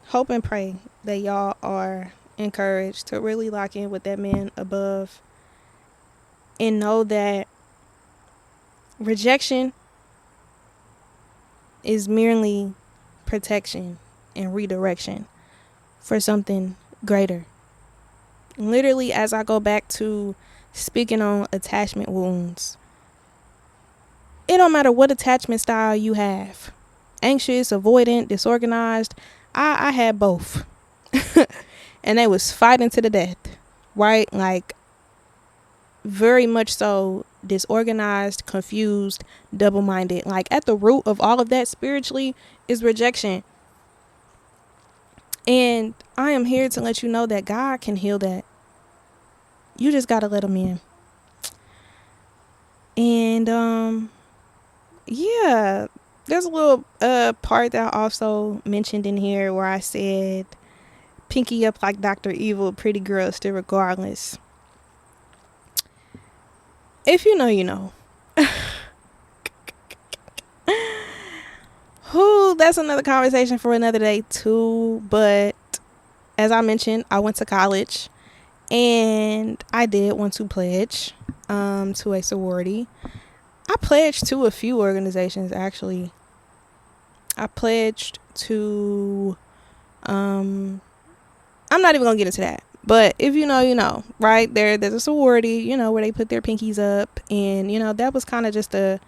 hope and pray that y'all are encouraged to really lock in with that man above and know that rejection is merely protection and redirection for something greater. Literally, as I go back to speaking on attachment wounds, it don't matter what attachment style you have, anxious, avoidant, disorganized. I had both. And they was fighting to the death, right? Like, very much so disorganized, confused, double-minded. Like, at the root of all of that spiritually is rejection. And I am here to let you know that God can heal that. You just gotta let him in. And yeah, there's a little part that I also mentioned in here where I said pinky up like Dr. Evil, pretty girl still regardless. If you know, you know. Who, that's another conversation for another day too. But as I mentioned, I went to college and I did want to pledge to a sorority. I pledged to a few organizations, actually. I pledged to I'm not even gonna get into that, but if you know, you know, right? There's a sorority, where they put their pinkies up, and that was kind of just a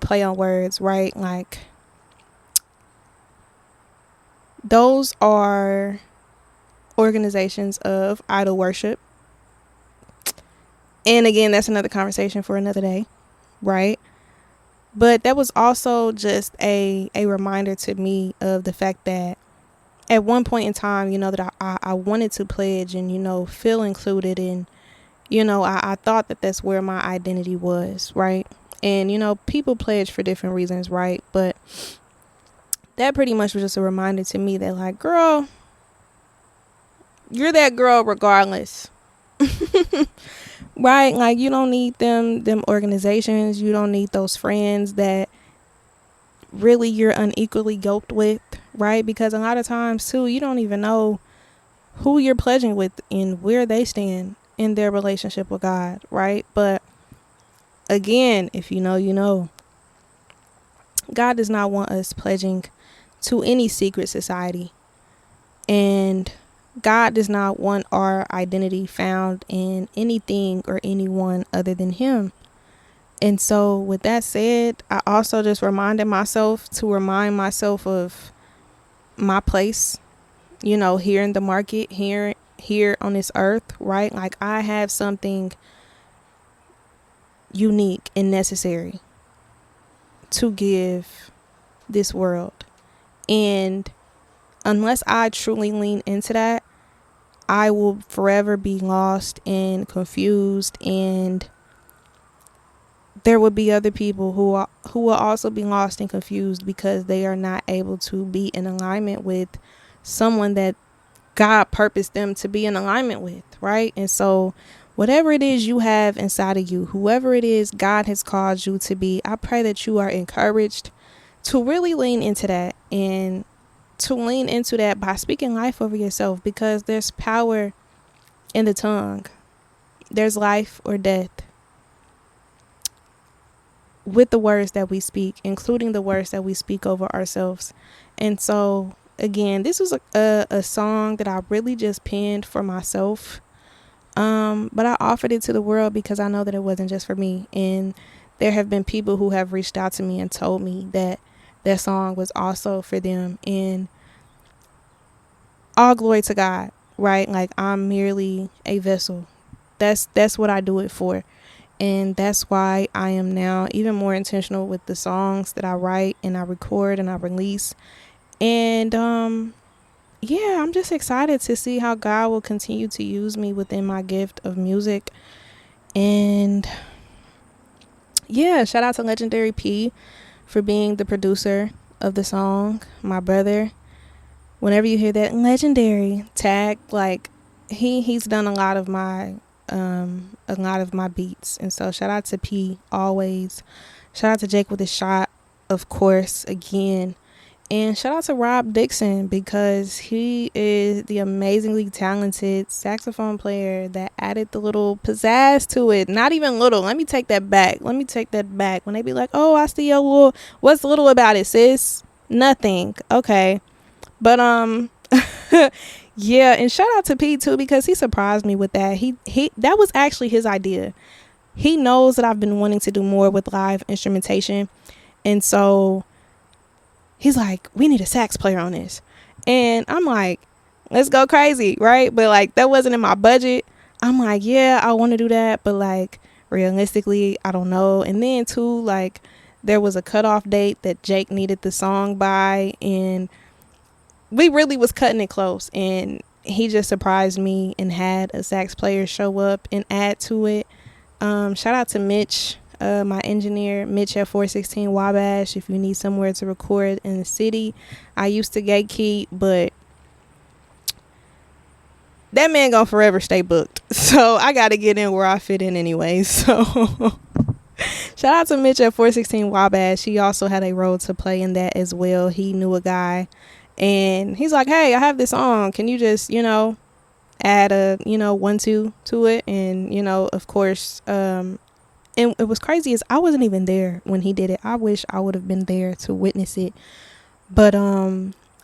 play on words, right? Like, those are organizations of idol worship. And again, that's another conversation for another day, right? But that was also just a reminder to me of the fact that at one point in time, that I wanted to pledge and, feel included. And, I thought that that's where my identity was, right? And, people pledge for different reasons, right? But that pretty much was just a reminder to me that, like, girl, you're that girl regardless. Right? Like, you don't need them organizations. You don't need those friends that really you're unequally yoked with, right? Because a lot of times too, you don't even know who you're pledging with and where they stand in their relationship with God, right? But again, if you know, you know. God does not want us pledging to any secret society. And God does not want our identity found in anything or anyone other than him. And so with that said, I also just remind myself of my place, here in the market, here on this earth, right? Like, I have something unique and necessary to give this world. And unless I truly lean into that, I will forever be lost and confused, and there will be other people who will also be lost and confused because they are not able to be in alignment with someone that God purposed them to be in alignment with, right? And so whatever it is you have inside of you, whoever it is God has called you to be, I pray that you are encouraged to really lean into that, and to lean into that by speaking life over yourself, because there's power in the tongue. There's life or death with the words that we speak, including the words that we speak over ourselves. And so, again, this was a song that I really just penned for myself. But I offered it to the world because I know that it wasn't just for me. And there have been people who have reached out to me and told me that that song was also for them. And all glory to God, right? Like, I'm merely a vessel. That's what I do it for. And that's why I am now even more intentional with the songs that I write and I record and I release. And yeah, I'm just excited to see how God will continue to use me within my gift of music. And yeah, shout out to Legendary P for being the producer of the song. My brother, whenever you hear that legendary tag, like he's done a lot of my beats. And so shout out to P always. Shout out to Jake with his shot, of course, again. And shout out to Rob Dixon, because he is the amazingly talented saxophone player that added the little pizzazz to it. Not even little. Let me take that back. When they be like, oh, I see your little, what's little about it, sis? Nothing. Okay. But yeah, and shout out to P too, because he surprised me with that. He that was actually his idea. He knows that I've been wanting to do more with live instrumentation. And so he's like, we need a sax player on this. And I'm like, let's go crazy, right? But like, that wasn't in my budget. I'm like, yeah, I want to do that, but like, realistically, I don't know. And then too, like, there was a cutoff date that Jake needed the song by, and we really was cutting it close. And he just surprised me and had a sax player show up and add to it. Shout out to Mitch, my engineer, Mitch at 416 Wabash. If you need somewhere to record in the city, I used to gatekeep, but that man gonna forever stay booked. So I gotta get in where I fit in anyway. So shout out to Mitch at 416 Wabash. He also had a role to play in that as well. He knew a guy, and he's like, hey, I have this song. Can you just, add a, 1-2 to it? And, of course, and it was crazy is I wasn't even there when he did it. I wish I would have been there to witness it. But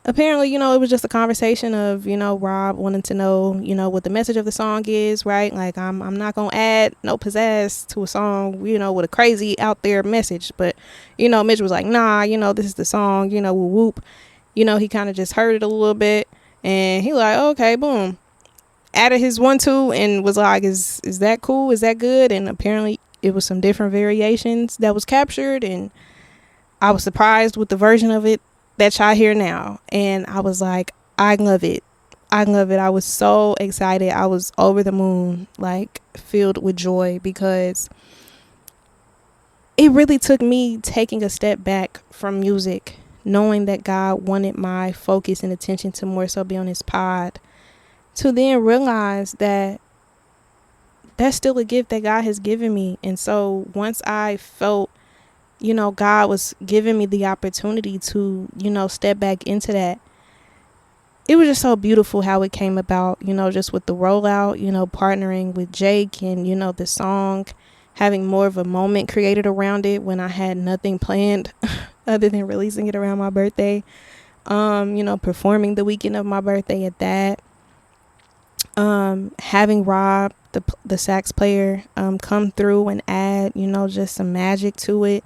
apparently, it was just a conversation of, Rob wanting to know, what the message of the song is, right? Like, I'm not going to add no pizzazz to a song, with a crazy out there message. But, Mitch was like, nah, this is the song, whoop. He kind of just heard it a little bit, and he like, okay, boom. Added his 1-2 and was like, is that cool? Is that good? And apparently it was some different variations that was captured, and I was surprised with the version of it that y'all hear now. And I was like, I love it. I was so excited. I was over the moon, like filled with joy, because it really took me taking a step back from music, knowing that God wanted my focus and attention to more so be on his pod, to then realize that that's still a gift that God has given me. And so once I felt, God was giving me the opportunity to, step back into that, it was just so beautiful how it came about, just with the rollout, partnering with Jake and, the song, having more of a moment created around it when I had nothing planned other than releasing it around my birthday, performing the weekend of my birthday at that. Having Rob, the sax player, come through and add, just some magic to it.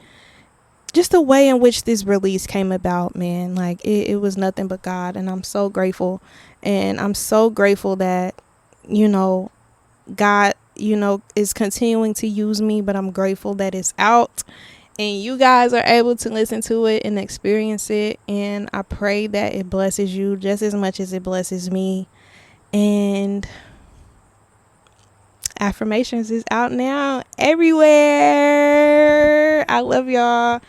Just the way in which this release came about, man, like it was nothing but God. And I'm so grateful. And I'm so grateful that, God, is continuing to use me, but I'm grateful that it's out and you guys are able to listen to it and experience it. And I pray that it blesses you just as much as it blesses me. And Affirmations is out now everywhere. I love y'all.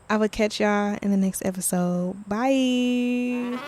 I will catch y'all in the next episode. Bye.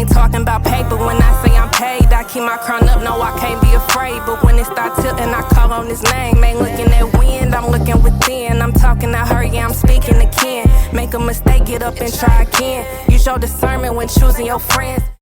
Talking about paper when I say I'm paid. I keep my crown up, no, I can't be afraid. But when it start tilting, I call on his name. Ain't looking at wind, I'm looking within. I'm talking to her, yeah, I'm speaking to Ken. Make a mistake, get up and try again. Use your discernment when choosing your friends.